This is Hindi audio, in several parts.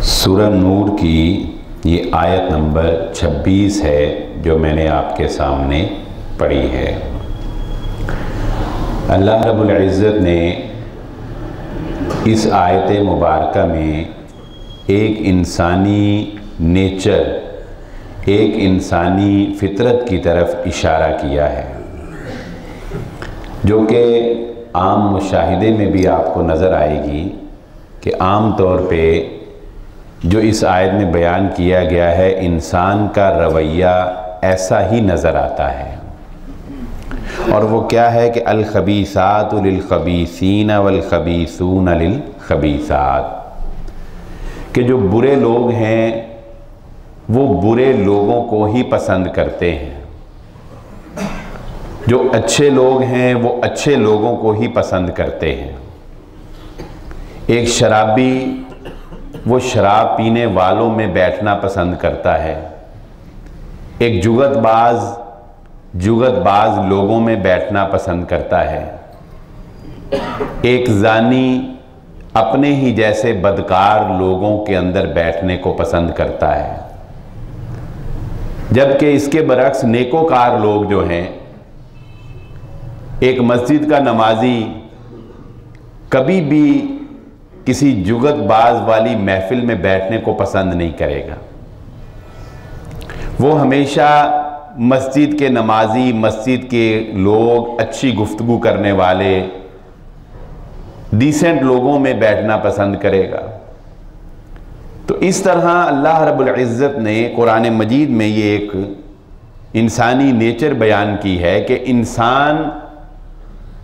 सूरह नूर की ये आयत नंबर 26 है जो मैंने आपके सामने पढ़ी है। अल्लाह रब्बुल इज़्ज़त ने इस आयत मुबारक में एक इंसानी नेचर, एक इंसानी फितरत की तरफ इशारा किया है, जो कि आम मुशाहिदे में भी आपको नज़र आएगी कि आम तौर पे जो इस आयत में बयान किया गया है, इंसान का रवैया ऐसा ही नज़र आता है। और वो क्या है कि अल-खबीसातु लिल-खबीसीन वल-खबीसून लिल-खबीसात, कि जो बुरे लोग हैं वो बुरे लोगों को ही पसंद करते हैं, जो अच्छे लोग हैं वो अच्छे लोगों को ही पसंद करते हैं। एक शराबी वो शराब पीने वालों में बैठना पसंद करता है, एक जुगतबाज लोगों में बैठना पसंद करता है, एक जानी अपने ही जैसे बदकार लोगों के अंदर बैठने को पसंद करता है। जबकि इसके बरक्स नेकोकार लोग जो हैं, एक मस्जिद का नमाजी कभी भी किसी जुगतबाज वाली महफिल में बैठने को पसंद नहीं करेगा। वो हमेशा मस्जिद के नमाजी, मस्जिद के लोग, अच्छी गुफ्तगू करने वाले, डिसेंट लोगों में बैठना पसंद करेगा। तो इस तरह अल्लाह रब्बुल इज़्ज़त ने कुरान मजीद में ये एक इंसानी नेचर बयान की है कि इंसान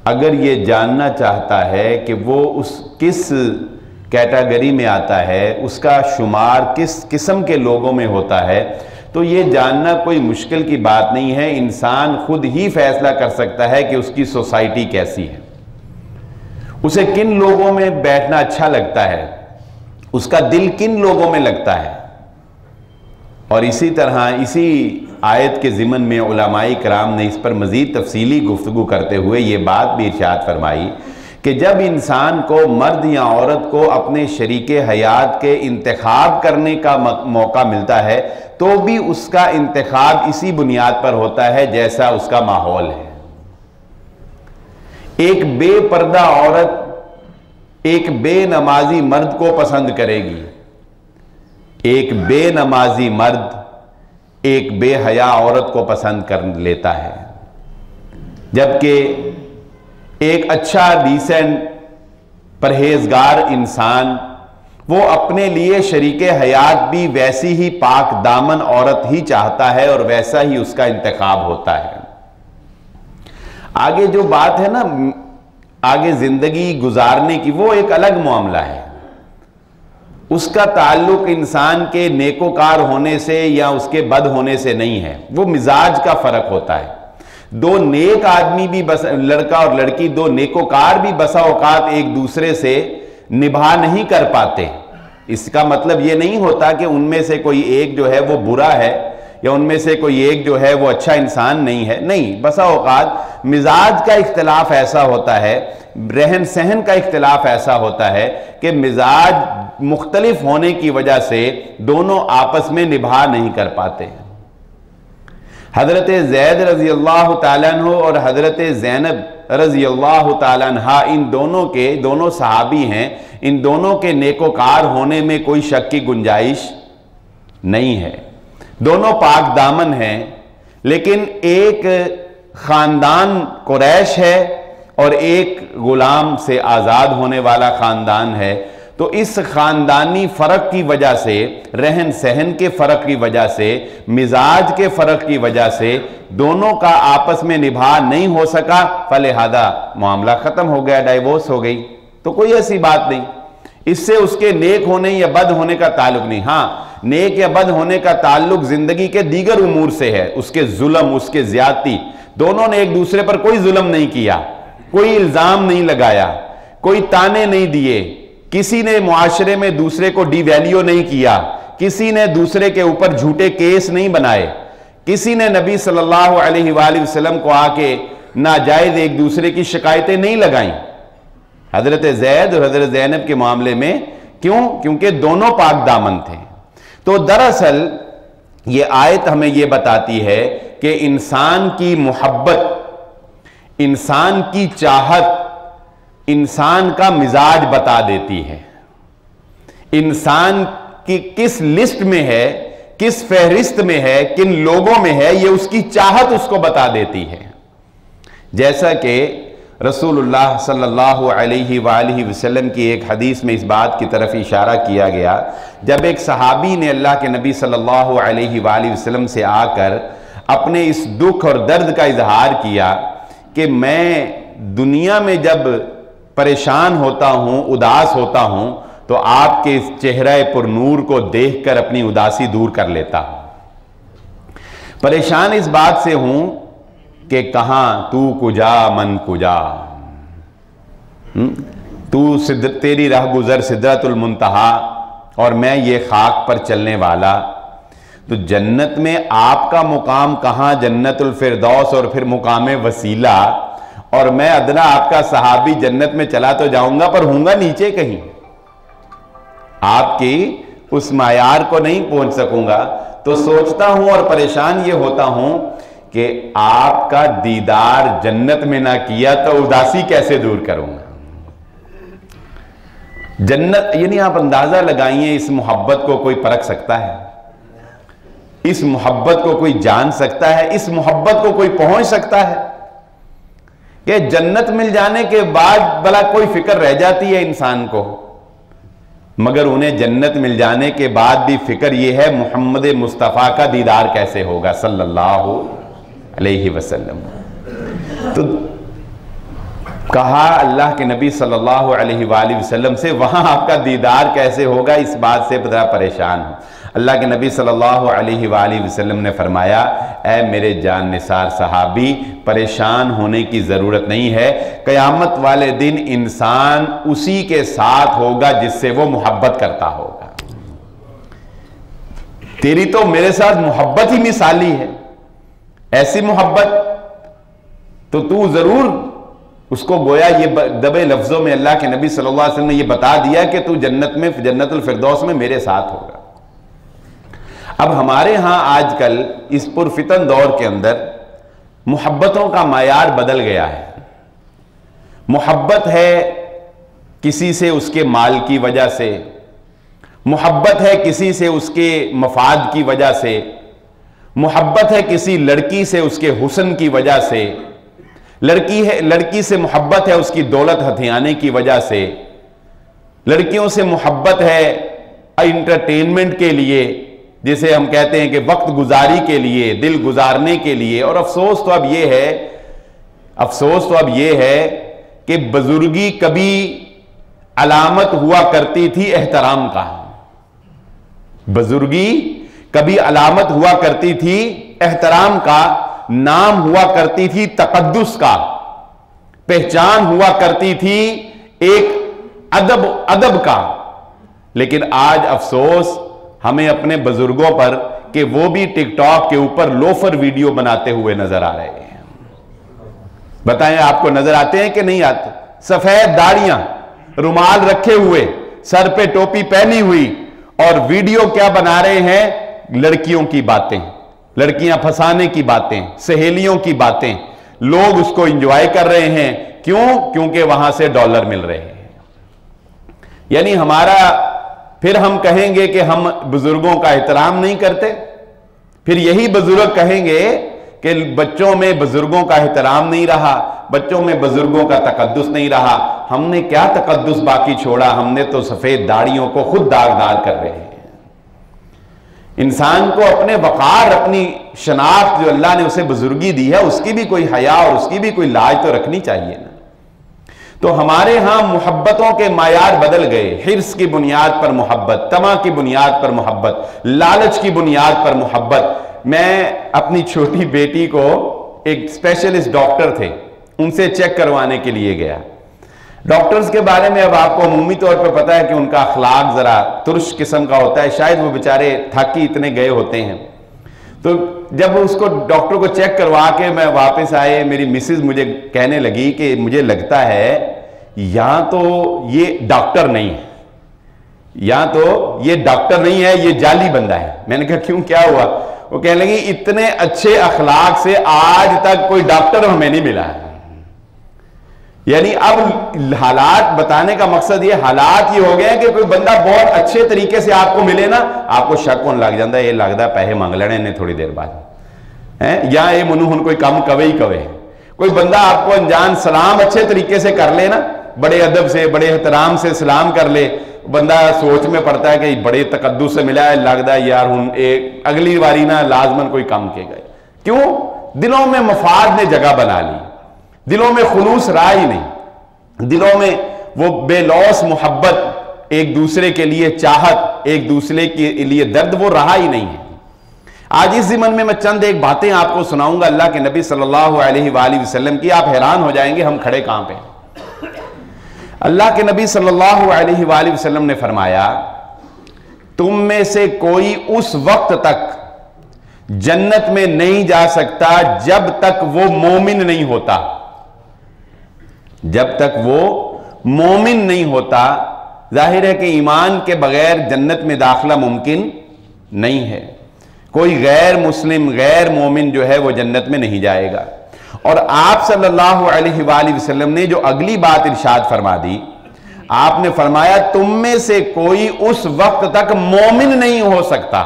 अगर ये जानना चाहता है कि वो उस किस कैटेगरी में आता है, उसका शुमार किस किस्म के लोगों में होता है, तो ये जानना कोई मुश्किल की बात नहीं है। इंसान खुद ही फैसला कर सकता है कि उसकी सोसाइटी कैसी है, उसे किन लोगों में बैठना अच्छा लगता है, उसका दिल किन लोगों में लगता है। और इसी तरह इसी आयत के ज़िमन में उलमाए किराम ने इस पर मज़ीद तफसीली गुफ्तगू करते हुए ये बात भी इरशाद फरमाई कि जब इंसान को, मर्द या औरत को अपने शरीके हयात के इंतखाब करने का मौका मिलता है, तो भी उसका इंतखाब इसी बुनियाद पर होता है जैसा उसका माहौल है। एक बेपर्दा औरत एक बेनमाजी मर्द को पसंद करेगी, एक बेनमाजी मर्द एक बेहया औरत को पसंद कर लेता है। जबकि एक अच्छा डिसेंट परहेजगार इंसान वो अपने लिए शरीके हयात भी वैसी ही पाक दामन औरत ही चाहता है और वैसा ही उसका इंतखाब होता है। आगे जो बात है ना, आगे जिंदगी गुजारने की, वो एक अलग मामला है। उसका ताल्लुक इंसान के नेकोकार होने से या उसके बद होने से नहीं है, वो मिजाज का फर्क होता है। दो नेक आदमी भी बस, लड़का और लड़की, दो नेकोकार भी बसा औकात एक दूसरे से निभा नहीं कर पाते। इसका मतलब ये नहीं होता कि उनमें से कोई एक जो है वो बुरा है या उनमें से कोई एक जो है वो अच्छा इंसान नहीं है। नहीं, बसा औकात मिजाज का इख्तिलाफ ऐसा होता है, रहन सहन का इख्तिलाफ ऐसा होता है कि मिजाज मुख्तलिफ होने की वजह से दोनों आपस में निभा नहीं कर पाते। हजरत ज़ैद रज़ी अल्लाह ताला अन्हु और हजरत ज़ैनब रज़ी अल्लाह ताला अन्हा, इन दोनों सहाबी हैं। इन दोनों के नेकोकार होने में कोई शक की गुंजाइश नहीं है। दोनों पाक दामन हैं, लेकिन एक खानदान कुरैश है और एक गुलाम से आज़ाद होने वाला ख़ानदान है। तो इस ख़ानदानी फ़र्क की वजह से, रहन सहन के फ़र्क की वजह से, मिजाज के फ़र्क की वजह से दोनों का आपस में निभा नहीं हो सका, फलिहादा मामला ख़त्म हो गया, डाइवोर्स हो गई। तो कोई ऐसी बात नहीं, इससे उसके नेक होने या बद होने का ताल्लुक नहीं। हाँ, नेक या बद होने का ताल्लुक ज़िंदगी के दीगर उमूर से है। उसके जुल्म, उसके ज़्यादती, दोनों ने एक दूसरे पर कोई जुल्म नहीं किया, कोई इल्ज़ाम नहीं लगाया, कोई ताने नहीं दिए, किसी ने मुआशरे में दूसरे को डिवैल्यू नहीं किया, किसी ने दूसरे के ऊपर झूठे केस नहीं बनाए, किसी ने नबी सल्लल्लाहु अलैहि वसल्लम को आके नाजायज एक दूसरे की शिकायतें नहीं लगाई। हजरत ज़ैद और हजरत ज़ैनब के मामले में क्यों? क्योंकि दोनों पाक दामन थे। तो दरअसल ये आयत हमें ये बताती है कि इंसान की मोहब्बत, इंसान की चाहत इंसान का मिजाज बता देती है। इंसान की किस लिस्ट में है, किस फहरिस्त में है, किन लोगों में है, ये उसकी चाहत उसको बता देती है। जैसा कि रसूलुल्लाह सल्लल्लाहु अलैहि वालैहि वसल्लम की एक हदीस में इस बात की तरफ इशारा किया गया, जब एक सहाबी ने अल्लाह के नबी सल्लल्लाहु अलैहि वालैहि वसल्लम से आकर अपने इस दुख और दर्द का इजहार किया कि मैं दुनिया में जब परेशान होता हूं, उदास होता हूं, तो आपके इस चेहरे पर नूर को देखकर अपनी उदासी दूर कर लेता हूं। परेशान इस बात से हूं कि कहां तू कुजा मन कुजा, तेरी राह गुजर सिदरतुल मुंतहा और मैं ये खाक पर चलने वाला। तो जन्नत में आपका मुकाम कहां? जन्नतुल फिरदौस और फिर मुकाम वसीला, और मैं अदना आपका सहाबी जन्नत में चला तो जाऊंगा पर हूंगा नीचे कहीं, आपकी उस मायार को नहीं पहुंच सकूंगा। तो सोचता हूं और परेशान ये होता हूं कि आपका दीदार जन्नत में ना किया तो उदासी कैसे दूर करूंगा। जन्नत यानी आप अंदाजा लगाइए, इस मोहब्बत को कोई परख सकता है? इस मोहब्बत को कोई जान सकता है? इस मोहब्बत को कोई पहुंच सकता है कि जन्नत मिल जाने के बाद भला कोई फिक्र रह जाती है इंसान को, मगर उन्हें जन्नत मिल जाने के बाद भी फिक्र यह है मोहम्मद मुस्तफ़ा का दीदार कैसे होगा सल्लल्लाहु अलैहि वसल्लम। तो कहा अल्लाह के नबी सल्लल्लाहु अलैहि वसल्लम से, वहां आपका दीदार कैसे होगा, इस बात से बड़ा परेशान हूं। अल्लाह के नबी सल्लल्लाहु अलैहि वसल्लम ने फरमाया, ऐ मेरे जान निसार सहाबी, परेशान होने की ज़रूरत नहीं है। क़यामत वाले दिन इंसान उसी के साथ होगा जिससे वो मोहब्बत करता होगा। तेरी तो मेरे साथ मोहब्बत ही मिसाली है, ऐसी मोहब्बत तो तू ज़रूर उसको, गोया ये दबे लफ्ज़ों में अल्लाह के नबी सल्लल्लाहु अलैहि वसल्लम ने ये बता दिया कि तू जन्नत में, जन्नतुल फिरदौस में मेरे साथ होगा। अब हमारे यहां आजकल इस पुरफितन दौर के अंदर मोहब्बतों का मायार बदल गया है। मोहब्बत है किसी से उसके माल की वजह से, मोहब्बत है किसी से उसके मफाद की वजह से, मोहब्बत है किसी लड़की से उसके हुस्न की वजह से, लड़की से मोहब्बत है उसकी दौलत हथियाने की वजह से, लड़कियों से मोहब्बत है इंटरटेनमेंट के लिए, जिसे हम कहते हैं कि वक्त गुजारी के लिए, दिल गुजारने के लिए। और अफसोस तो अब यह है कि बुजुर्गी कभी अलामत हुआ करती थी एहतराम का, बुजुर्गी कभी अलामत हुआ करती थी एहतराम का, नाम हुआ करती थी तकद्दुस का, पहचान हुआ करती थी एक अदब का। लेकिन आज अफसोस हमें अपने बुजुर्गों पर कि वो भी टिकटॉक के ऊपर लोफर वीडियो बनाते हुए नजर आ रहे हैं। बताएं, आपको नजर आते हैं कि नहीं आते? सफेद दाढ़ियां, रुमाल रखे हुए, सर पे टोपी पहनी हुई, और वीडियो क्या बना रहे हैं? लड़कियों की बातें, लड़कियां फंसाने की बातें, सहेलियों की बातें। लोग उसको एंजॉय कर रहे हैं। क्यों? क्योंकि वहां से डॉलर मिल रहे हैं। यानी फिर हम कहेंगे कि हम बुजुर्गों का एहतराम नहीं करते, फिर यही बुजुर्ग कहेंगे कि बच्चों में बुजुर्गों का एहतराम नहीं रहा, बच्चों में बुजुर्गों का तकद्दुस नहीं रहा। हमने क्या तकद्दुस बाकी छोड़ा? हमने तो सफेद दाढ़ियों को खुद दागदार कर रहे हैं। इंसान को अपने वकार, अपनी शनाख्त जो अल्लाह ने उसे बुजुर्गी दी है, उसकी भी कोई हया और उसकी भी कोई लाज तो रखनी चाहिए ना। तो हमारे यहां मोहब्बतों के मायार बदल गए। हिर्स की बुनियाद पर मोहब्बत, तमा की बुनियाद पर मोहब्बत, लालच की बुनियाद पर मोहब्बत। मैं अपनी छोटी बेटी को, एक स्पेशलिस्ट डॉक्टर थे, उनसे चेक करवाने के लिए गया। डॉक्टर्स के बारे में अब आपको अमूमी तौर पर पता है कि उनका अखलाक जरा तुर्श किस्म का होता है, शायद वो बेचारे थक ही इतने गए होते हैं। तो जब उसको डॉक्टर को चेक करवा के मैं वापस आए, मेरी मिसेज मुझे कहने लगी कि मुझे लगता है या तो ये डॉक्टर नहीं है या तो ये डॉक्टर नहीं है, ये जाली बंदा है। मैंने कहा क्यों, क्या हुआ? वो कहने लगी इतने अच्छे अखलाक से आज तक कोई डॉक्टर हमें नहीं मिला है। यानी अब हालात बताने का मकसद ये, हालात ये हो गए हैं कि कोई बंदा बहुत अच्छे तरीके से आपको मिले ना, आपको शक होने लग जाता है, ये लगता है पैसे मंग लेने ने थोड़ी देर बाद है, या ये मनु हुन कोई कम कवे ही कवे। कोई बंदा आपको अनजान सलाम अच्छे तरीके से कर ले ना, बड़े अदब से बड़े एहतराम से सलाम कर ले, बंदा सोच में पड़ता है कि बड़े तकद्दुस से मिला है, लगता है यार हुन एक अगली बारी ना लाजमन कोई कम के गए। क्यों? दिलों में मफाद ने जगह बना ली, दिलों में खुलूस रहा ही नहीं, दिलों में वो बेलौस मोहब्बत, एक दूसरे के लिए चाहत, एक दूसरे के लिए दर्द, वो रहा ही नहीं है। आज इस ज़िमन में मैं चंद एक बातें आपको सुनाऊंगा अल्लाह के नबी सल्लल्लाहु अलैहि वसल्लम की, आप हैरान हो जाएंगे हम खड़े कहां पे। अल्लाह के नबी सल्लल्लाहु अलैहि वसल्लम ने फरमाया, तुम में से कोई उस वक्त तक जन्नत में नहीं जा सकता जब तक वो मोमिन नहीं होता, जब तक वो मोमिन नहीं होता। जाहिर है कि ईमान के बगैर जन्नत में दाखिला मुमकिन नहीं है। कोई गैर मुस्लिम गैर मोमिन जो है वो जन्नत में नहीं जाएगा। और आप सल्लल्लाहु अलैहि वसल्लम ने जो अगली बात इरशाद फरमा दी, आपने फरमाया तुम में से कोई उस वक्त तक मोमिन नहीं हो सकता।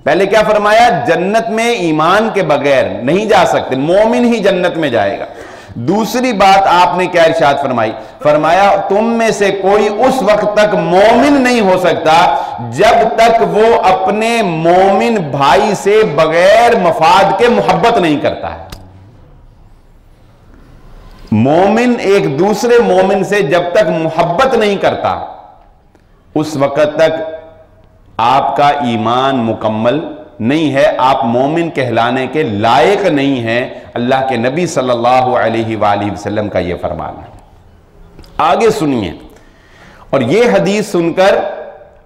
पहले क्या फरमाया? जन्नत में ईमान के बगैर नहीं जा सकते, मोमिन ही जन्नत में जाएगा। दूसरी बात आपने क्या इरशाद फरमाई? फरमाया तुम में से कोई उस वक्त तक मोमिन नहीं हो सकता जब तक वो अपने मोमिन भाई से बगैर मफाद के मोहब्बत नहीं करता है। मोमिन एक दूसरे मोमिन से जब तक मोहब्बत नहीं करता, उस वक्त तक आपका ईमान मुकम्मल नहीं है, आप मोमिन कहलाने के लायक नहीं हैं। अल्लाह के नबी सल्लल्लाहु अलैहि वसल्लम का यह फरमान है। आगे सुनिए, और यह हदीस सुनकर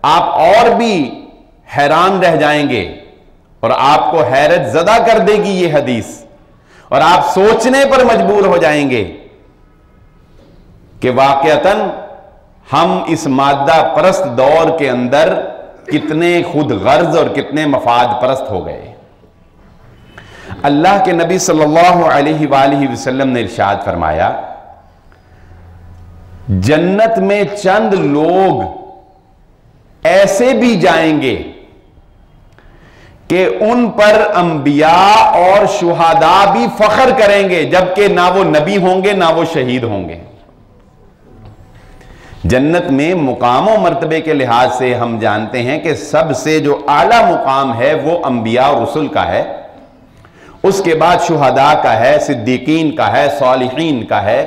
आप और भी हैरान रह जाएंगे और आपको हैरत ज़दा कर देगी यह हदीस, और आप सोचने पर मजबूर हो जाएंगे कि वाकईतन हम इस मादा परस्त दौर के अंदर कितने खुद गर्ज और कितने मफाद परस्त हो गए। अल्लाह के नबी सल्लल्लाहु अलैहि वसल्लम ने इरशाद फरमाया, जन्नत में चंद लोग ऐसे भी जाएंगे कि उन पर अंबिया और शुहादा भी फख्र करेंगे, जबकि ना वो नबी होंगे ना वो शहीद होंगे। जन्नत में मुकाम और मर्तबे के लिहाज से हम जानते हैं कि सबसे जो आला मुकाम है वो अंबिया और रसूल का है, उसके बाद शुहदा का है, सिद्दीकीन का है, सालिहीन का है,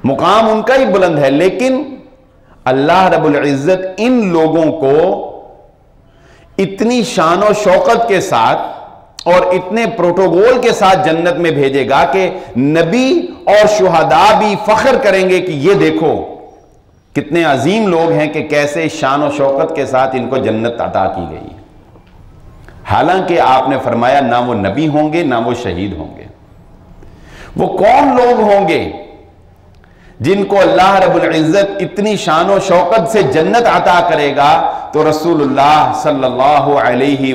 मुकाम उनका ही बुलंद है। लेकिन अल्लाह रब्बुल इज्जत इन लोगों को इतनी शान और शौकत के साथ और इतने प्रोटोकॉल के साथ जन्नत में भेजेगा कि नबी और शुहदा भी फख्र करेंगे कि ये देखो कितने अजीम लोग हैं कि कैसे शान और शौकत के साथ इनको जन्नत अता की गई। हालांकि आपने फरमाया ना वो नबी होंगे ना वो शहीद होंगे। वो कौन लोग होंगे जिनको अल्लाह रब्बुल इज्जत इतनी शान और शौकत से जन्नत अता करेगा? तो रसूलुल्लाह सल्लल्लाहु अलैहि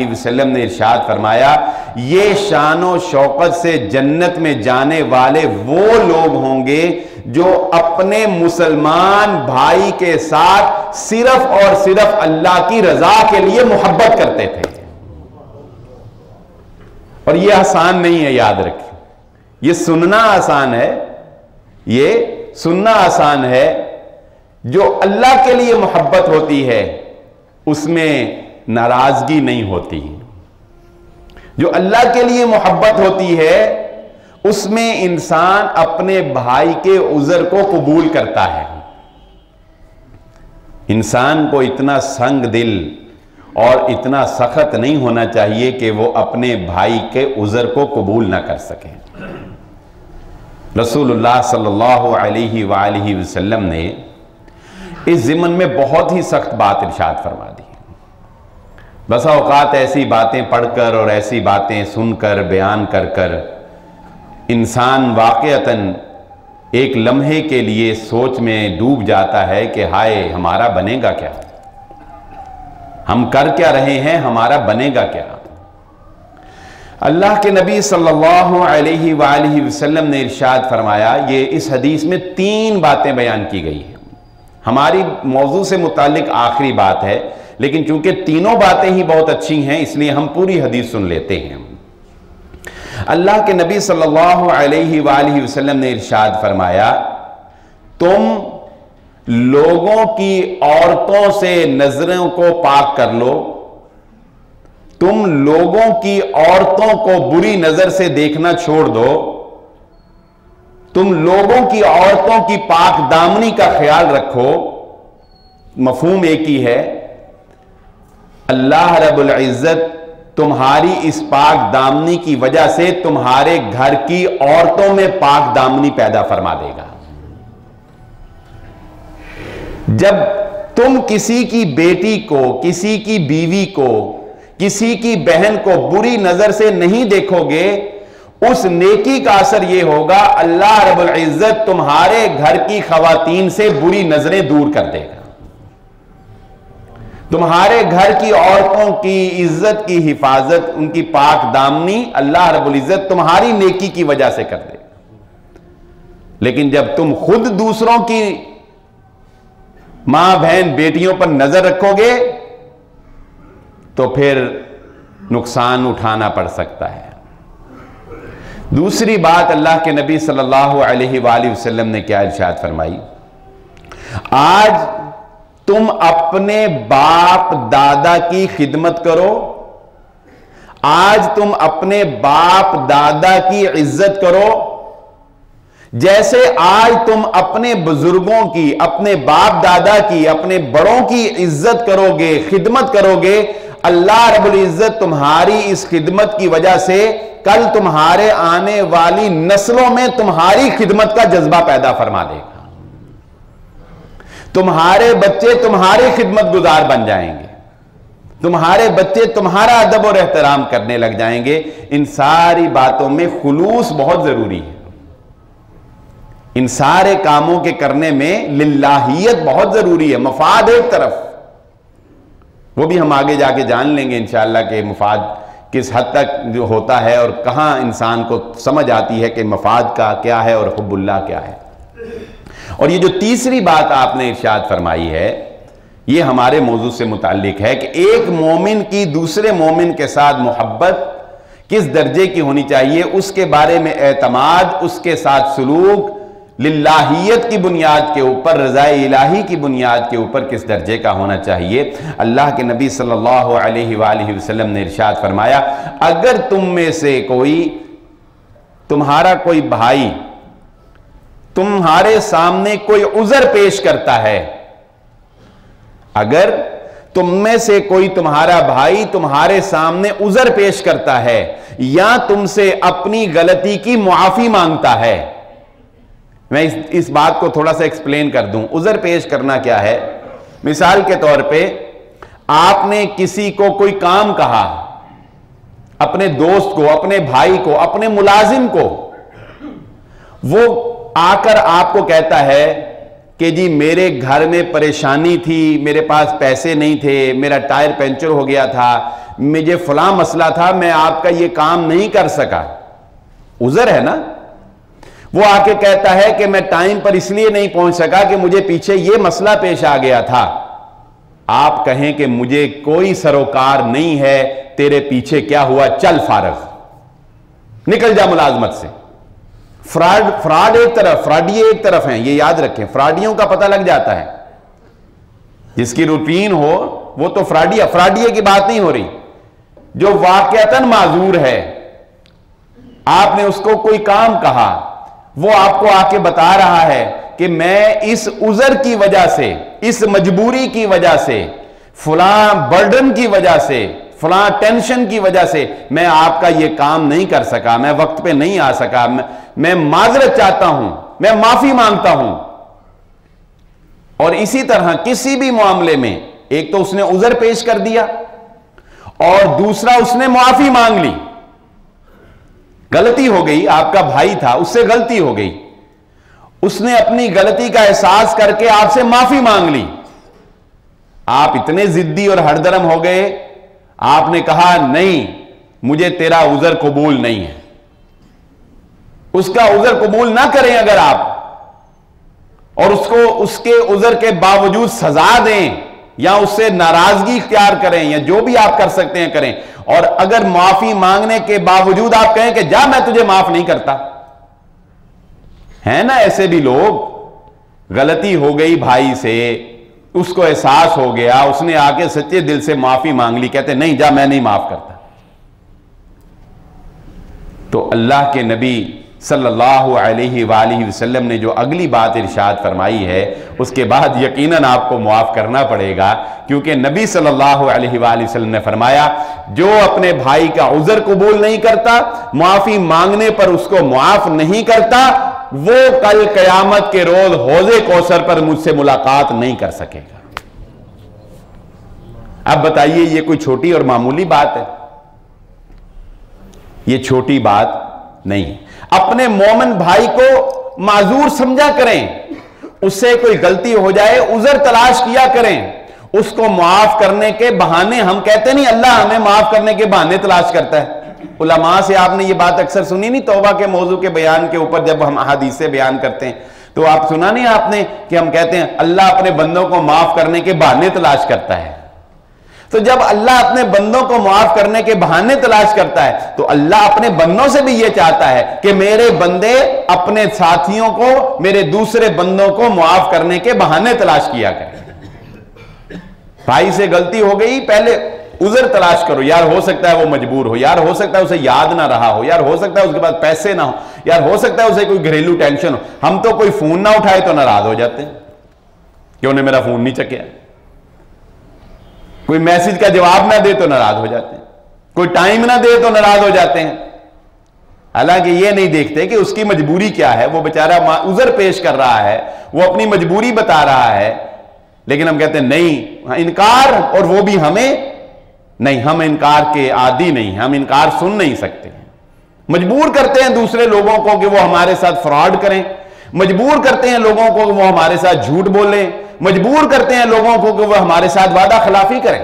वसल्लम ने इरशाद फरमाया, ये शान और शौकत से जन्नत में जाने वाले वो लोग होंगे जो अपने मुसलमान भाई के साथ सिर्फ और सिर्फ अल्लाह की रजा के लिए मोहब्बत करते थे। और ये आसान नहीं है, याद रखें, ये सुनना आसान है, ये सुनना आसान है। जो अल्लाह के लिए मोहब्बत होती है उसमें नाराजगी नहीं होती। जो अल्लाह के लिए मोहब्बत होती है उसमें इंसान अपने भाई के उज़र को कबूल करता है। इंसान को इतना संग दिल और इतना सख्त नहीं होना चाहिए कि वो अपने भाई के उज़र को कबूल ना कर सके। रसूलुल्लाह सल्लल्लाहु अलैहि वसल्लम ने इस ज़िमन में बहुत ही सख्त बात इरशाद फरमा दी। बसा औकात ऐसी बातें पढ़कर और ऐसी बातें सुनकर बयान कर कर इंसान वाक़ईतन एक लम्हे के लिए सोच में डूब जाता है कि हाय हमारा बनेगा क्या, हम कर क्या रहे हैं, हमारा बनेगा क्या। अल्लाह के नबी सल्लल्लाहु अलैहि वसल्लम ने इरशाद फरमाया, ये इस हदीस में 3 बातें बयान की गई हैं। हमारी मौजू से मुतालिक आखिरी बात है, लेकिन चूंकि तीनों बातें ही बहुत अच्छी हैं इसलिए हम पूरी हदीस सुन लेते हैं। अल्लाह के नबी सल्लल्लाहु अलैहि वसल्लम ने इरशाद फरमाया, तुम लोगों की औरतों से नजरों को पाक कर लो, तुम लोगों की औरतों को बुरी नजर से देखना छोड़ दो, तुम लोगों की औरतों की पाक दामनी का ख्याल रखो। मफहूम एक ही है, अल्लाह रब्बुल इज्जत तुम्हारी इस पाक दामनी की वजह से तुम्हारे घर की औरतों में पाक दामनी पैदा फरमा देगा। जब तुम किसी की बेटी को, किसी की बीवी को, किसी की बहन को बुरी नजर से नहीं देखोगे, उस नेकी का असर यह होगा अल्लाह रब्बुल इज्जत तुम्हारे घर की खवातीन से बुरी नजरें दूर कर देगा। तुम्हारे घर की औरतों की इज्जत की हिफाजत, उनकी पाक दामनी अल्लाह रब्बुल इज्जत तुम्हारी नेकी की वजह से कर देगा। लेकिन जब तुम खुद दूसरों की मां बहन बेटियों पर नजर रखोगे तो फिर नुकसान उठाना पड़ सकता है। दूसरी बात, अल्लाह के नबी सल्लल्लाहु अलैहि वसल्लम ने क्या इरशाद फरमाई, आज तुम अपने बाप दादा की खिदमत करो, आज तुम अपने बाप दादा की इज्जत करो, जैसे आज तुम अपने बुजुर्गों की, अपने बाप दादा की, अपने बड़ों की इज्जत करोगे, खिदमत करोगे, अल्लाह रब्बुल इज्जत तुम्हारी इस खिदमत की वजह से कल तुम्हारे आने वाली नस्लों में तुम्हारी खिदमत का जज्बा पैदा फरमा देगा। तुम्हारे बच्चे तुम्हारे खिदमत गुजार बन जाएंगे, तुम्हारे बच्चे तुम्हारा अदब और एहतराम करने लग जाएंगे। इन सारी बातों में खुलूस बहुत जरूरी है। इन सारे कामों के करने में लिल्लाहियत बहुत जरूरी है। मफाद एक तरफ, वो भी हम आगे जाके जान लेंगे इंशाअल्लाह के मफाद किस हद तक जो होता है और कहां इंसान को समझ आती है कि मफाद का क्या है और हुब्बुल्लाह क्या है। और ये जो तीसरी बात आपने इरशाद फरमाई है, ये हमारे मौजू से मुताल्लिक है कि एक मोमिन की दूसरे मोमिन के साथ मोहब्बत किस दर्जे की होनी चाहिए, उसके बारे में एतमाद, उसके साथ सलूक लिल्लाहियत की बुनियाद के ऊपर, रज़ाए इलाही की बुनियाद के ऊपर किस दर्जे का होना चाहिए। अल्लाह के नबी सल्लल्लाहु अलैहि वसल्लम ने इरशाद फरमाया, अगर तुम में से कोई, तुम्हारा कोई भाई तुम्हारे सामने कोई उज़र पेश करता है, अगर तुम में से कोई तुम्हारा भाई तुम्हारे सामने उज़र पेश करता है या तुमसे अपनी गलती की मुआफी मांगता है। मैं इस बात को थोड़ा सा एक्सप्लेन कर दूं। उज़र पेश करना क्या है? मिसाल के तौर पे आपने किसी को कोई काम कहा, अपने दोस्त को, अपने भाई को, अपने मुलाजिम को, वो आकर आपको कहता है कि जी मेरे घर में परेशानी थी, मेरे पास पैसे नहीं थे, मेरा टायर पंचर हो गया था, मुझे फलां मसला था, मैं आपका ये काम नहीं कर सका। उज़र है ना। वो आके कहता है कि मैं टाइम पर इसलिए नहीं पहुंच सका कि मुझे पीछे ये मसला पेश आ गया था। आप कहें कि मुझे कोई सरोकार नहीं है, तेरे पीछे क्या हुआ, चल फारग, निकल जा मुलाजमत से। फ्रॉड एक तरफ, फ्रॉडिये एक तरफ हैं, ये याद रखें। फ्रॉडियों का पता लग जाता है, जिसकी रूटीन हो वो तो फ्रॉडिये की बात नहीं हो रही। जो वाकयातन माजूर है, आपने उसको कोई काम कहा, वो आपको आके बता रहा है कि मैं इस उज़र की वजह से, इस मजबूरी की वजह से, फलां बर्डन की वजह से, फलां टेंशन की वजह से मैं आपका ये काम नहीं कर सका, मैं वक्त पे नहीं आ सका, मैं माजरत चाहता हूं, मैं माफी मांगता हूं। और इसी तरह किसी भी मामले में, एक तो उसने उज़र पेश कर दिया और दूसरा उसने माफी मांग ली। गलती हो गई, आपका भाई था, उससे गलती हो गई, उसने अपनी गलती का एहसास करके आपसे माफी मांग ली। आप इतने जिद्दी और हरदरम हो गए, आपने कहा नहीं, मुझे तेरा उज़र कबूल नहीं है। उसका उज़र कबूल ना करें अगर आप, और उसको उसके उज़र के बावजूद सजा दें या उससे नाराजगी इख्तियार करें या जो भी आप कर सकते हैं करें, और अगर माफी मांगने के बावजूद आप कहें कि जा मैं तुझे माफ नहीं करता। है ना ऐसे भी लोग, गलती हो गई भाई से, उसको एहसास हो गया, उसने आके सच्चे दिल से माफी मांग ली, कहते नहीं जा मैं नहीं माफ करता। तो अल्लाह के नबी सल्लल्लाहु अलैहि वसल्लम ने जो अगली बात इरशाद फरमाई है, उसके बाद यकीनन आपको मुआफ करना पड़ेगा, क्योंकि नबी सल्लल्लाहु अलैहि वसल्लम ने फरमाया जो अपने भाई का उज़र कबूल नहीं करता, माफी मांगने पर उसको मुआफ नहीं करता, वो कल कयामत के रोज हौज़े कौसर पर मुझसे मुलाकात नहीं कर सकेगा। अब बताइए, ये कोई छोटी और मामूली बात है? ये छोटी बात नहीं है। अपने मोमिन भाई को माजूर समझा करें, उससे कोई गलती हो जाए उज़र तलाश किया करें, उसको माफ करने के बहाने, हम कहते नहीं अल्लाह हमें माफ करने के बहाने तलाश करता है। उलमा से आपने ये बात अक्सर सुनी नहीं, तौबा के मौजू के बयान के ऊपर जब हम हदीसें बयान करते हैं तो आप सुना नहीं आपने कि हम कहते हैं अल्लाह अपने बंदों को माफ करने के बहाने तलाश करता है। तो जब अल्लाह अपने बंदों को माफ करने के बहाने तलाश करता है, तो अल्लाह अपने बंदों से भी यह चाहता है कि मेरे बंदे अपने साथियों को, मेरे दूसरे बंदों को माफ करने के बहाने तलाश किया करें। भाई से गलती हो गई, पहले उज़र तलाश करो, यार हो सकता है वो मजबूर हो, यार हो सकता है उसे याद ना रहा हो, यार हो सकता है उसके पास पैसे ना हो, यार हो सकता है उसे कोई घरेलू टेंशन हो। हम तो कोई फोन ना उठाए तो नाराज हो जाते हैं कि उन्हें मेरा फोन नहीं चकिया, कोई मैसेज का जवाब ना दे तो नाराज हो जाते हैं, कोई टाइम ना दे तो नाराज हो जाते हैं। हालांकि ये नहीं देखते कि उसकी मजबूरी क्या है, वो बेचारा उज़र पेश कर रहा है, वो अपनी मजबूरी बता रहा है, लेकिन हम कहते हैं नहीं, इनकार, और वो भी हमें नहीं, हम इनकार के आदी नहीं, हम इनकार सुन नहीं सकते। मजबूर करते हैं दूसरे लोगों को कि वो हमारे साथ फ्रॉड करें, मजबूर करते हैं लोगों को कि वो हमारे साथ झूठ बोलें, मजबूर करते हैं लोगों को कि वो हमारे साथ वादा खिलाफी करें।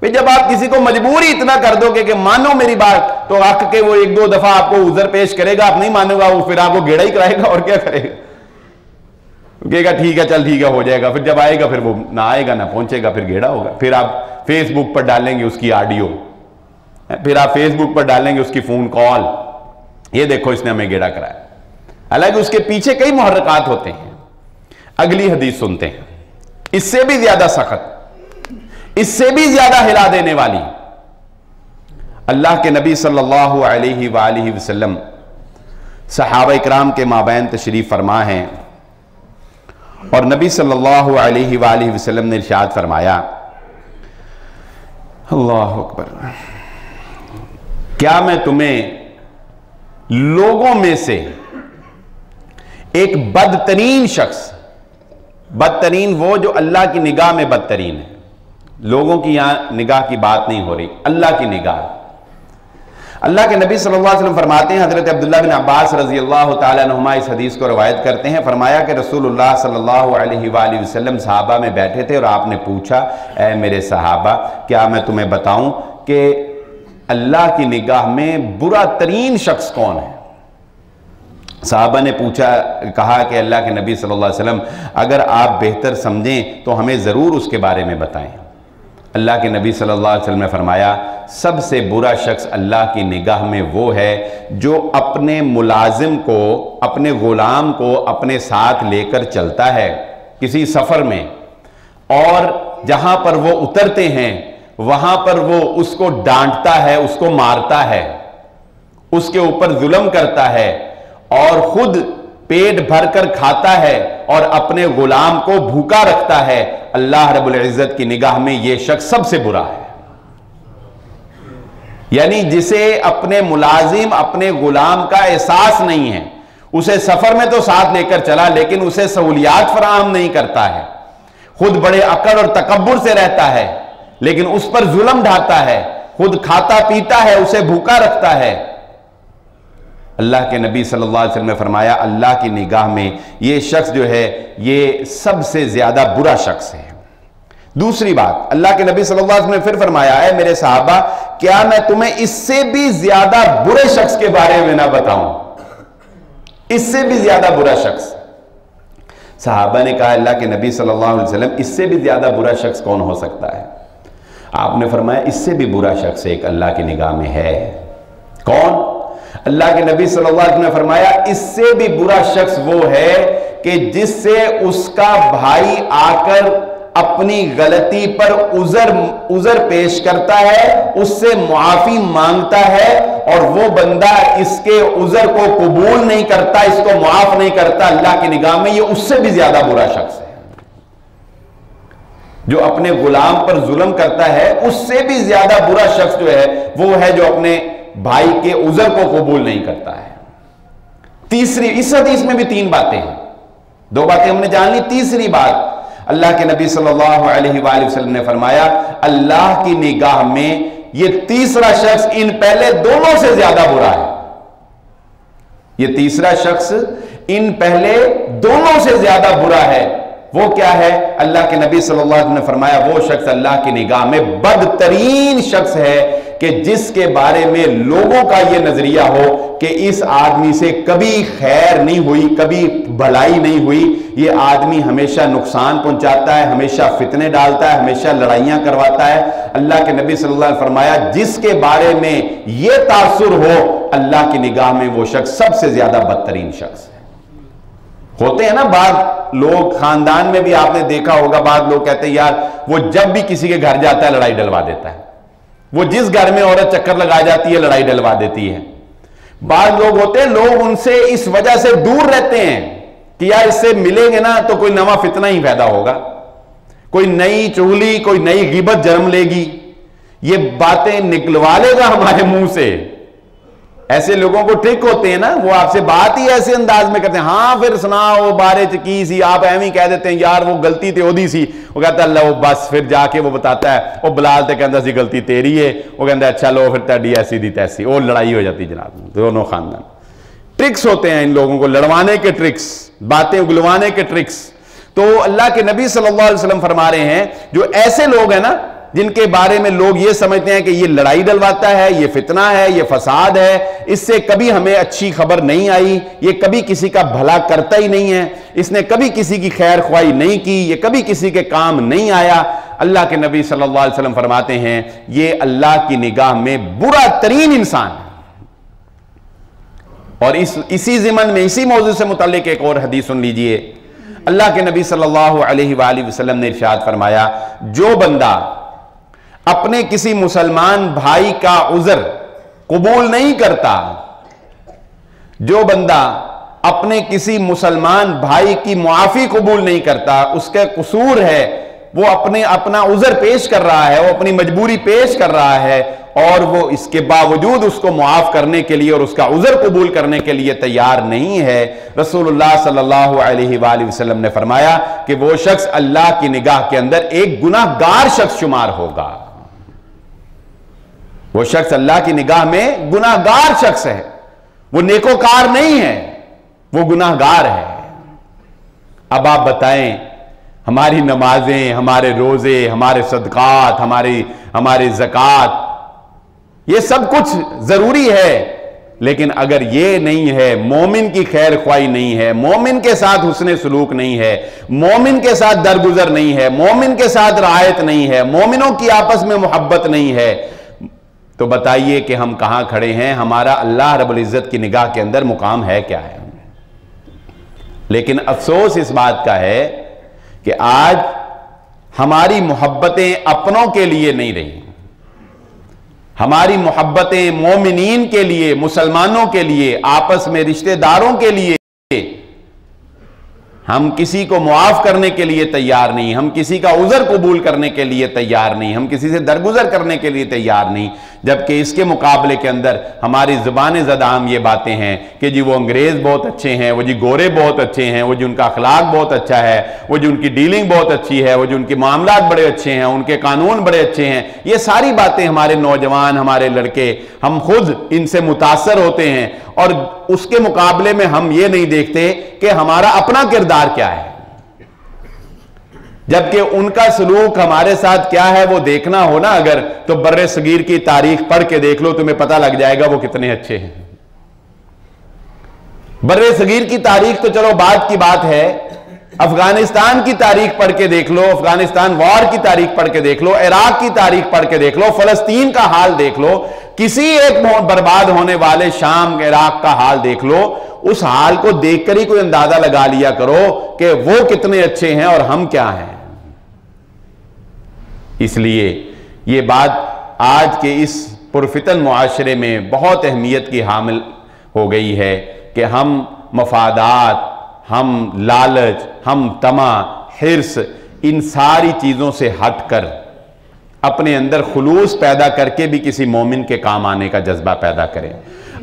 भाई जब आप किसी को मजबूर ही इतना कर दोगे कि मानो मेरी बात, तो आक के वो एक दो दफा आपको उज़र पेश करेगा, आप नहीं मानोगा, वो फिर आपको गेड़ा ही कराएगा और क्या करेगा, कहेगा ठीक है चल ठीक है हो जाएगा, फिर जब आएगा फिर वो ना आएगा ना पहुंचेगा, फिर गेड़ा होगा। फिर आप फेसबुक पर डालेंगे उसकी ऑडियो, फिर आप फेसबुक पर डालेंगे उसकी फोन कॉल, ये देखो इसने हमें गेड़ा कराया। हालांकि उसके पीछे कई मुहर्रकात होते हैं। अगली हदीस सुनते हैं, इससे भी ज्यादा सख्त, इससे भी ज्यादा हिला देने वाली। अल्लाह के नबी सल्लल्लाहु अलैहि वसल्लम सहाबा इकराम के माबैन तशरीफ फरमा हैं, और नबी सल्लल्लाहु अलैहि वसल्लम ने इरशाद फरमाया, अल्लाह अकबर, क्या मैं तुम्हें लोगों में से एक बदतरीन शख्स, बदतरीन वो जो अल्लाह की निगाह में बदतरीन है, लोगों की यहां निगाह की बात नहीं हो रही, अल्लाह की निगाह। अल्लाह के नबी सल्लल्लाहु अलैहि वसल्लम फरमाते हैं, हजरत अब्दुल्लाह बिन अब्बास रजी अल्लाह तआला अन्हुमा इस हदीस को रवायत करते हैं, फरमाया कि रसूलुल्लाह सल्लल्लाहु अलैहि वसल्लम सहाबा में बैठे थे और आपने पूछा, ऐ मेरे सहाबा, क्या मैं तुम्हें बताऊं कि अल्लाह की निगाह में बुरा तरीन शख्स कौन है? साहबा ने पूछा, कहा कि अल्लाह के नबी सल्लल्लाहु अलैहि वसल्लम, अगर आप बेहतर समझें तो हमें ज़रूर उसके बारे में बताएं। अल्लाह के नबी सल्लल्लाहु अलैहि वसल्लम ने फरमाया, सबसे बुरा शख्स अल्लाह की निगाह में वो है जो अपने मुलाजिम को, अपने गुलाम को अपने साथ लेकर चलता है किसी सफ़र में, और जहाँ पर वो उतरते हैं वहाँ पर वो उसको डांटता है, उसको मारता है, उसके ऊपर जुल्म करता है, और खुद पेट भरकर खाता है और अपने गुलाम को भूखा रखता है। अल्लाह रब्बुल इज्जत की निगाह में यह शख्स सबसे बुरा है। यानी जिसे अपने मुलाजिम, अपने गुलाम का एहसास नहीं है, उसे सफर में तो साथ लेकर चला लेकिन उसे सहूलियात फराहम नहीं करता है, खुद बड़े अकड़ और तकब्बुर से रहता है लेकिन उस पर जुल्म ढाता है, खुद खाता पीता है, उसे भूखा रखता है, अल्लाह के नबी सल्लल्लाहु अलैहि वसल्लम ने फरमाया, अल्लाह की निगाह में ये शख्स जो है ये सबसे ज्यादा बुरा शख्स है। दूसरी बात, अल्लाह के नबी सल्लल्लाहु अलैहि वसल्लम ने फिर फरमाया है, मेरे सहाबा क्या मैं तुम्हें इससे भी ज्यादा बुरे शख्स के बारे में ना बताऊं? इससे भी ज्यादा बुरा शख्स। सहाबा ने कहा, अल्लाह के नबी सल्लल्लाहु अलैहि वसल्लम इससे भी ज्यादा बुरा शख्स कौन हो सकता है? आपने फरमाया, इससे भी बुरा शख्स एक अल्लाह की निगाह में है। कौन? अल्लाह के नबी सल्लल्लाहु अलैहि वसल्लम ने फरमाया, इससे भी बुरा शख्स वो है कि जिससे उसका भाई आकर अपनी गलती पर उज़र पेश करता है, उससे मुआफी मांगता है और वो बंदा इसके उज़र को कबूल नहीं करता, इसको मुआफ नहीं करता, अल्लाह की निगाह में ये उससे भी ज्यादा बुरा शख्स है। जो अपने गुलाम पर जुल्म करता है, उससे भी ज्यादा बुरा शख्स जो है वो है जो अपने भाई के उज़र को कबूल नहीं करता है। तीसरी, इस हदीस में भी 3 बातें हैं, 2 बातें हमने जान ली। तीसरी बात, अल्लाह के नबी सल्लल्लाहु अलैहि वसल्लम ने फरमाया, अल्लाह की निगाह में ये तीसरा शख्स इन पहले दोनों से ज्यादा बुरा है। ये तीसरा शख्स इन पहले दोनों से ज्यादा बुरा है। वो क्या है? अल्लाह के नबी सल्लल्लाहु अलैहि वसल्लम ने फरमाया, वो शख्स अल्लाह की निगाह में बदतरीन शख्स है कि जिसके बारे में लोगों का यह नजरिया हो कि इस आदमी से कभी खैर नहीं हुई, कभी भलाई नहीं हुई, ये आदमी हमेशा नुकसान पहुंचाता है, हमेशा फितने डालता है, हमेशा लड़ाइयां करवाता है। अल्लाह के नबी सल्लल्लाहु अलैहि वसल्लम ने फरमाया, जिसके बारे में यह तासुर हो, अल्लाह की निगाह में वो शख्स सबसे ज्यादा बदतरीन शख्स है। होते हैं ना बाद लोग, खानदान में भी आपने देखा होगा, बाद लोग कहते हैं यार वो जब भी किसी के घर जाता है लड़ाई डलवा देता है, वो जिस घर में औरत चक्कर लगा जाती है लड़ाई डलवा देती है। बाद लोग होते हैं, लोग उनसे इस वजह से दूर रहते हैं कि यार इससे मिलेंगे ना तो कोई नवा फितना ही पैदा होगा, कोई नई चुगली, कोई नई गिबत जन्म लेगी, ये बातें निकलवा लेगा हमारे मुंह से। ऐसे लोगों को ट्रिक होते हैं ना, वो आपसे बात ही ऐसे अंदाज में करते हैं, हाँ फिर सुनाओ बारे च की सी, आप एवं ही कह देते हैं यार वो गलती ते ओदी सी, वो कहता है लो बस, फिर जाके वो बताता है वो बिलाल ते कहता सी गलती तेरी है, वो कहता है अच्छा लो फिर तेरी ऐसी दी तैसी, वो लड़ाई हो जाती जनाब, दोनों खानदान। ट्रिक्स होते हैं इन लोगों को लड़वाने के ट्रिक्स, बातें उगलवाने के ट्रिक्स। तो अल्लाह के नबी सल्लल्लाहु अलैहि वसल्लम फरमा रहे हैं, जो ऐसे लोग हैं ना जिनके बारे में लोग ये समझते हैं कि ये लड़ाई डलवाता है, ये फितना है, ये फसाद है, इससे कभी हमें अच्छी खबर नहीं आई, ये कभी किसी का भला करता ही नहीं है, इसने कभी किसी की खैर ख्वाही नहीं की, ये कभी किसी के काम नहीं आया। अल्लाह के नबी सल्लल्लाहु अलैहि वसल्लम फरमाते हैं ये अल्लाह की निगाह में बुरा तरीन इंसान है। और इसी ज़िमन में, इसी मौजू से मुताल्लिक एक और हदीस सुन लीजिए। अल्लाह के नबी सल्लल्लाहु अलैहि वसल्लम ने इरशाद फरमाया, जो बंदा अपने किसी मुसलमान भाई का उज़र कबूल नहीं करता, जो बंदा अपने किसी मुसलमान भाई की मुआफी कबूल नहीं करता, उसका कसूर है, वो अपना उज़र पेश कर रहा है, वो अपनी मजबूरी पेश कर रहा है और वो इसके बावजूद उसको मुआफ करने के लिए और उसका उज़र कबूल करने के लिए तैयार नहीं है। रसूलुल्लाह सल्लल्लाहु अलैहि वसल्लम ने फरमाया कि वो शख्स अल्लाह की निगाह के अंदर एक गुनाहगार शख्स शुमार होगा। वो शख्स अल्लाह की निगाह में गुनाहगार शख्स है, वो नेकोकार नहीं है, वो गुनाहगार है। अब आप बताएं, हमारी नमाजें, हमारे रोजे, हमारे सदकात, हमारी ज़कात, ये सब कुछ जरूरी है, लेकिन अगर ये नहीं है, मोमिन की खैर ख्वाही नहीं है, मोमिन के साथ हुस्ने सलूक नहीं है, मोमिन के साथ दरगुजर नहीं है, मोमिन के साथ रायत नहीं है, मोमिनों की आपस में मोहब्बत नहीं है, तो बताइए कि हम कहां खड़े हैं, हमारा अल्लाह रब्बुल इज्जत की निगाह के अंदर मुकाम है क्या है। लेकिन अफसोस इस बात का है कि आज हमारी मोहब्बतें अपनों के लिए नहीं रही, हमारी मोहब्बतें मोमिनीन के लिए, मुसलमानों के लिए, आपस में रिश्तेदारों के लिए। हम किसी को मुआफ करने के लिए तैयार नहीं, हम किसी का उज़र कबूल करने के लिए तैयार नहीं, हम किसी से दरगुजर करने के लिए तैयार नहीं। जबकि इसके मुकाबले के अंदर हमारी ज़ुबान ज़दाम ये बातें हैं कि जी वो अंग्रेज़ बहुत अच्छे हैं, वो जी गोरे बहुत अच्छे हैं, वो जी उनका अखलाक बहुत अच्छा है, वो जी उनकी डीलिंग बहुत अच्छी है, वो जी उनके मामलात बड़े अच्छे हैं, उनके कानून बड़े अच्छे हैं। ये सारी बातें हमारे नौजवान, हमारे लड़के, हम खुद इनसे मुतासर होते हैं और उसके मुकाबले में हम ये नहीं देखते कि हमारा अपना किरदार क्या है, जबकि उनका सलूक हमारे साथ क्या है वो देखना हो ना अगर, तो बर्रे सगीर की तारीख पढ़ के देख लो, तुम्हें पता लग जाएगा वो कितने अच्छे हैं। बर्रे सगीर की तारीख तो चलो बाद की बात है, अफगानिस्तान की तारीख पढ़ के देख लो, अफगानिस्तान वॉर की तारीख पढ़ के देख लो, इराक की तारीख पढ़ के देख लो, फलस्तीन का हाल देख लो, किसी एक बर्बाद होने वाले शाम इराक का हाल देख लो, उस हाल को देखकर ही कोई अंदाजा लगा लिया करो कि वो कितने अच्छे हैं और हम क्या हैं। इसलिए ये बात आज के इस पुरफितन मुआशरे में बहुत अहमियत की हामिल हो गई है कि हम मफादात, हम लालच, हम तमा, हिर्स, इन सारी चीज़ों से हटकर अपने अंदर खुलूस पैदा करके भी किसी मोमिन के काम आने का जज्बा पैदा करें।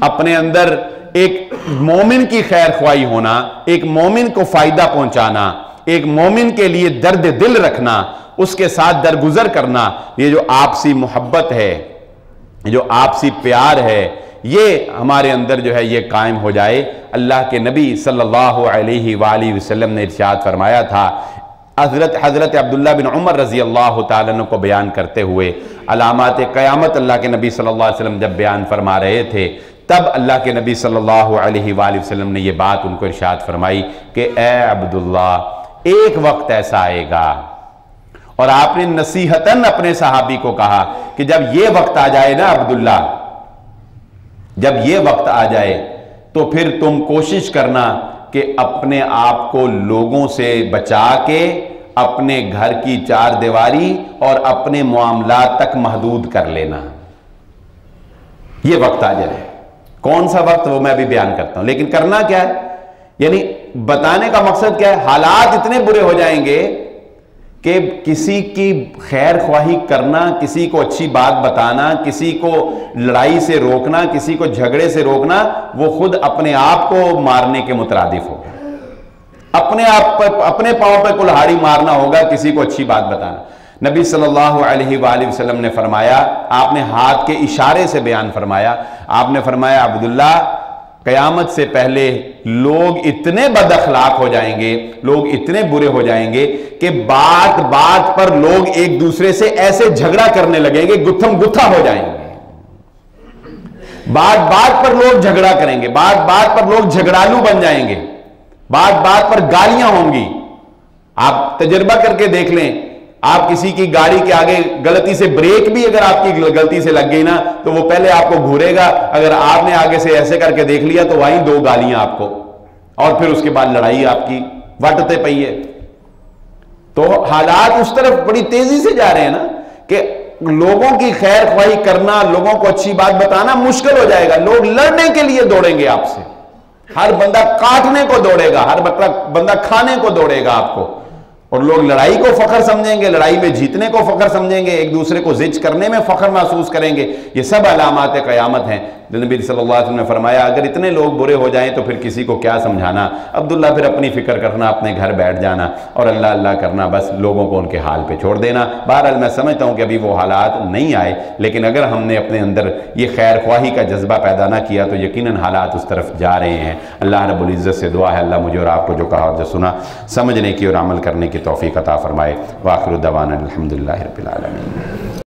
अपने अंदर एक मोमिन की खैर ख्वाही होना, एक मोमिन को फायदा पहुंचाना, एक मोमिन के लिए दर्द दिल रखना, उसके साथ दरगुजर करना, ये जो आपसी मोहब्बत है, जो आपसी प्यार है, ये हमारे अंदर जो है ये कायम हो जाए। अल्लाह के नबी सल्लल्लाहु अलैहि वसल्लम ने इरशाद फरमाया था, हज़रत अब्दुल्ला बिन उमर रज़ी अल्लाह तआला अन्हु को बयान करते हुए, अलामात क़यामत अल्लाह के नबी सल्लल्लाहु अलैहि वसल्लम जब बयान फरमा रहे थे, तब अल्लाह के नबी सल्लल्लाहु अलैहि वसल्लम ने यह बात उनको इरशाद फरमाई कि ए अब्दुल्ला, एक वक्त ऐसा आएगा, और आपने नसीहतन अपने सहाबी को कहा कि जब ये वक्त आ जाए ना अब्दुल्ला, जब ये वक्त आ जाए तो फिर तुम कोशिश करना कि अपने आप को लोगों से बचा के अपने घर की चार दीवारी और अपने मामलात तक महदूद कर लेना। ये वक्त आ जाए, कौन सा वक्त वो मैं अभी बयान करता हूं, लेकिन करना क्या है, यानी बताने का मकसद क्या है, हालात इतने बुरे हो जाएंगे कि किसी की खैर ख्वाही करना, किसी को अच्छी बात बताना, किसी को लड़ाई से रोकना, किसी को झगड़े से रोकना, वो खुद अपने आप को मारने के मुतरादिफ होगा। अपने आप पर, अपने पांव पर कुल्हाड़ी मारना होगा किसी को अच्छी बात बताना। नबी सल्लल्लाहु अलैहि वसल्लम ने फरमाया, आपने हाथ के इशारे से बयान फरमाया, आपने फरमाया अब्दुल्ला, क़यामत से पहले लोग इतने बदअखलाक हो जाएंगे, लोग इतने बुरे हो जाएंगे कि बात बात पर लोग एक दूसरे से ऐसे झगड़ा करने लगेंगे, गुत्थम गुत्था हो जाएंगे। बात बात पर लोग झगड़ा करेंगे, बात बात पर लोग झगड़ालू बन जाएंगे, बात बात पर गालियां होंगी। आप तजुर्बा करके देख लें, आप किसी की गाड़ी के आगे गलती से ब्रेक भी अगर आपकी गलती से लग गई ना, तो वो पहले आपको घूरेगा, अगर आपने आगे से ऐसे करके देख लिया तो वहीं दो गालियां आपको, और फिर उसके बाद लड़ाई आपकी वटते पई है। तो हालात उस तरफ बड़ी तेजी से जा रहे हैं ना कि लोगों की खैर ख्वाही करना, लोगों को अच्छी बात बताना मुश्किल हो जाएगा। लोग लड़ने के लिए दौड़ेंगे आपसे, हर बंदा काटने को दौड़ेगा, हर बंदा खाने को दौड़ेगा आपको, और लोग लड़ाई को फख्र समझेंगे, लड़ाई में जीतने को फख्र समझेंगे, एक दूसरे को जिज करने में फख्र महसूस करेंगे। ये सब अलामात क़यामत हैं। नबी सल्लल्लाहु अलैहि वसल्लम ने फरमाया, अगर इतने लोग बुरे हो जाएं तो फिर किसी को क्या समझाना अब्दुल्ला, फिर अपनी फिक्र करना, अपने घर बैठ जाना और अल्लाह अल्लाह करना, बस लोगों को उनके हाल पे छोड़ देना। बहरहाल मैं समझता हूँ कि अभी वो हालात नहीं आए, लेकिन अगर हमने अपने अंदर ये खैर ख्वाही का जज्बा पैदा ना किया तो यकीनन हालात उस तरफ जा रहे हैं। अल्लाह रब्बुल इज़्ज़त से दुआ है, अल्लाह मुझे और आपको जो कहा और जो सुना समझने की और अमल करने की तौफीक अता फरमाए। व आखिरु दवाना अल्हम्दुलिल्लाहि रब्बिल आलमीन।